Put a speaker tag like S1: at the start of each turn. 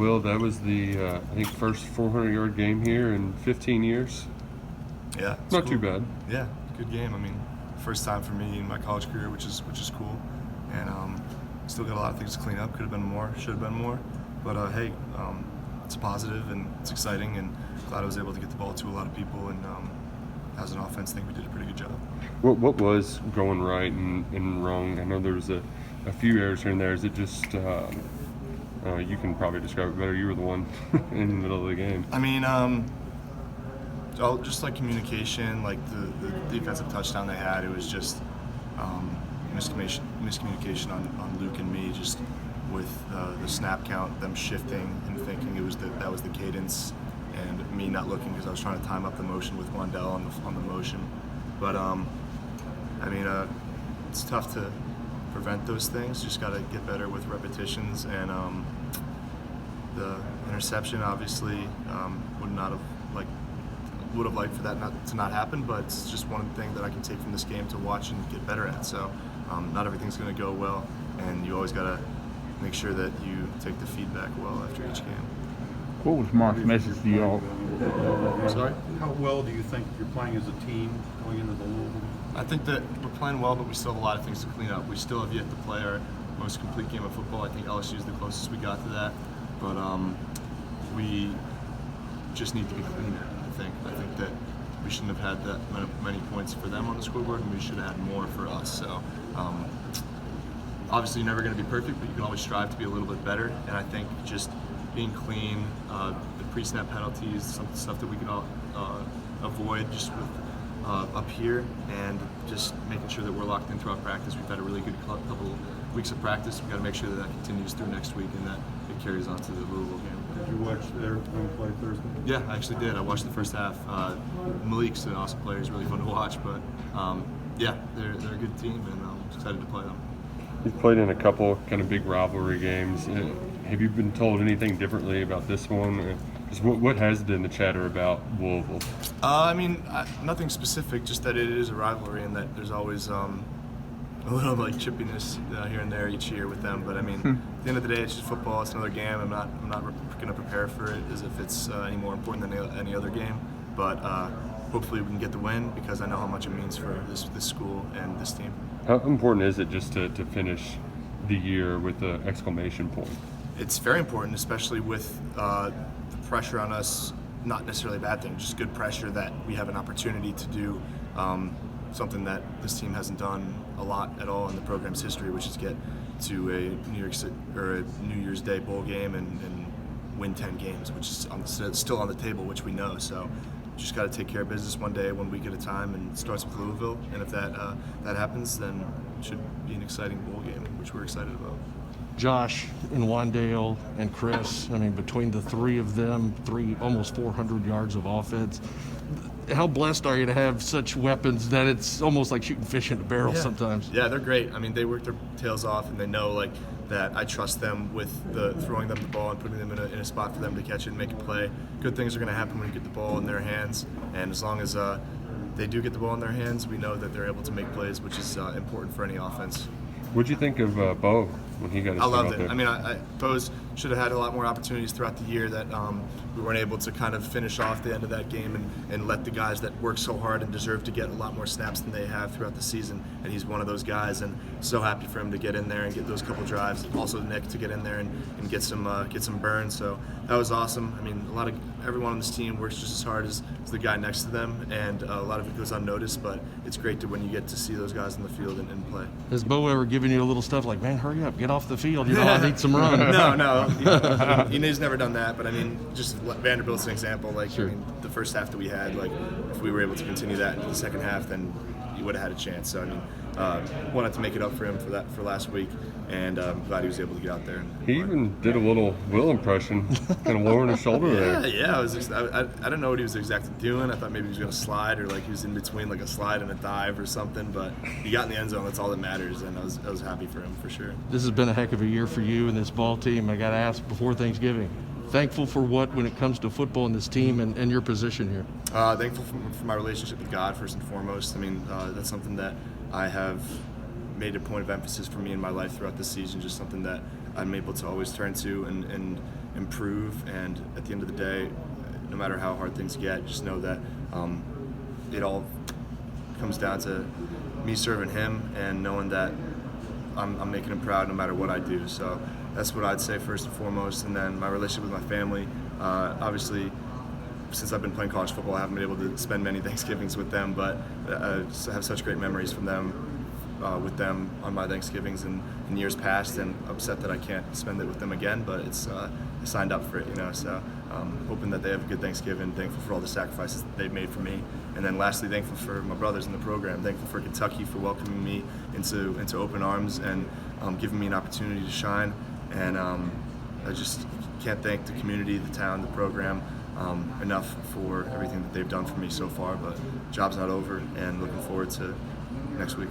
S1: Will, that was the, I think, first 400-yard game here in 15 years.
S2: Yeah.
S1: Not
S2: cool.
S1: too bad.
S2: Yeah, good game. I mean, first time for me in my college career, which is cool. And still got a lot of things to clean up. Could have been more, should have been more. But hey, it's positive and it's exciting, and glad I was able to get the ball to a lot of people. And as an offense, I think we did a pretty good job.
S1: What was going right and wrong? I know there was a few errors here and there. Is it just you can probably describe it better. You were the one in the middle of the game.
S2: I mean, just like communication, like the defensive touchdown they had, it was just miscommunication on Luke and me, just with the snap count, them shifting and thinking that was the cadence, and me not looking because I was trying to time up the motion with Wandell on the motion. But I mean, it's tough to prevent those things. Just got to get better with repetitions, and the interception obviously would have liked for that to not happen, but it's just one thing that I can take from this game to watch and get better at. So not everything's going to go well, and you always got to make sure that you take the feedback well after each game.
S3: What was Mark's message to you all?
S2: Sorry?
S4: How well do you think you're playing as a team going into the Louisville?
S2: I think that we're playing well, but we still have a lot of things to clean up. We still have yet to play our most complete game of football. I think LSU is the closest we got to that, but we just need to be cleaner. I think that we shouldn't have had that many points for them on the scoreboard, and we should have had more for us. So obviously you're never going to be perfect, but you can always strive to be a little bit better. And I think just being clean, the pre-snap penalties, some stuff that we can all avoid just with up here, and just making sure that we're locked in throughout practice. We've had a really good couple weeks of practice. We've got to make sure that continues through next week, and that it carries on to the Louisville game.
S4: Did you watch their play Thursday?
S2: Yeah, I actually did. I watched the first half. Malik's an awesome player. He's really fun to watch. But yeah, they're a good team, and I'm excited to play them.
S1: You've played in a couple kind of big rivalry games. Have you been told anything differently about this one? Just what has been the chatter about Louisville?
S2: I mean, nothing specific. Just that it is a rivalry, and that there's always a little like chippiness here and there each year with them. But I mean, at the end of the day, it's just football. It's another game. I'm not going to prepare for it as if it's any more important than any other game. But hopefully we can get the win, because I know how much it means for this school and this team.
S1: How important is it just to finish the year with the exclamation point?
S2: It's very important, especially with the pressure on us. Not necessarily a bad thing, just good pressure that we have an opportunity to do something that this team hasn't done a lot at all in the program's history, which is get to a New Year's Day bowl game and win 10 games, which is still on the table, which we know. So just got to take care of business one day, 1 week at a time, and it starts with Louisville. And if that happens, then it should be an exciting bowl game, which we're excited about.
S5: Josh and Wandale and Chris, I mean, between the three of them, almost 400 yards of offense. How blessed are you to have such weapons that it's almost like shooting fish in a barrel sometimes?
S2: Yeah, they're great. I mean, they work their tails off, and they know like that I trust them with throwing them the ball and putting them in a spot for them to catch it and make a play. Good things are going to happen when you get the ball in their hands, and as long as they do get the ball in their hands, we know that they're able to make plays, which is important for any offense.
S1: What'd you think of Bo when he got his
S2: I loved
S1: start
S2: it.
S1: there?
S2: I mean, Bo's should have had a lot more opportunities throughout the year that we weren't able to kind of finish off the end of that game and let the guys that work so hard and deserve to get a lot more snaps than they have throughout the season. And he's one of those guys, and so happy for him to get in there and get those couple drives. Also Nick to get in there and get some burn. So that was awesome. I mean, everyone on this team works just as hard as the guy next to them, and a lot of it goes unnoticed, but it's great when you get to see those guys in the field and play.
S5: Has Bo ever given you a little stuff like, man, hurry up, get off the field, I need some run?
S2: No, he's never done that. But I mean, just Vanderbilt's an example. Like, sure. I mean, the first half that we had, like, if we were able to continue that into the second half, then you would have had a chance. So I mean, wanted to make it up for him for last week, and I'm glad he was able to get out there.
S1: He even did a little Will impression, kind of lowering his shoulder there.
S2: Yeah. I didn't know what he was exactly doing. I thought maybe he was going to slide, or like he was in between like a slide and a dive or something. But he got in the end zone. That's all that matters, and I was happy for him for sure.
S5: This has been a heck of a year for you and this ball team. I got to ask before Thanksgiving. Thankful for what when it comes to football and this team and your position here?
S2: Thankful for my relationship with God first and foremost. I mean, that's something that I have made a point of emphasis for me in my life throughout the season, just something that I'm able to always turn to and improve. And at the end of the day, no matter how hard things get, just know that it all comes down to me serving him and knowing that I'm making him proud no matter what I do. So that's what I'd say first and foremost. And then my relationship with my family, obviously, since I've been playing college football, I haven't been able to spend many Thanksgivings with them, but I have such great memories from them, with them on my Thanksgivings in years past, and upset that I can't spend it with them again, but it's I signed up for it, so hoping that they have a good Thanksgiving, thankful for all the sacrifices that they've made for me, and then lastly, thankful for my brothers in the program, thankful for Kentucky for welcoming me into open arms and giving me an opportunity to shine, and I just can't thank the community, the town, the program enough for everything that they've done for me so far, but job's not over, and looking forward to next week.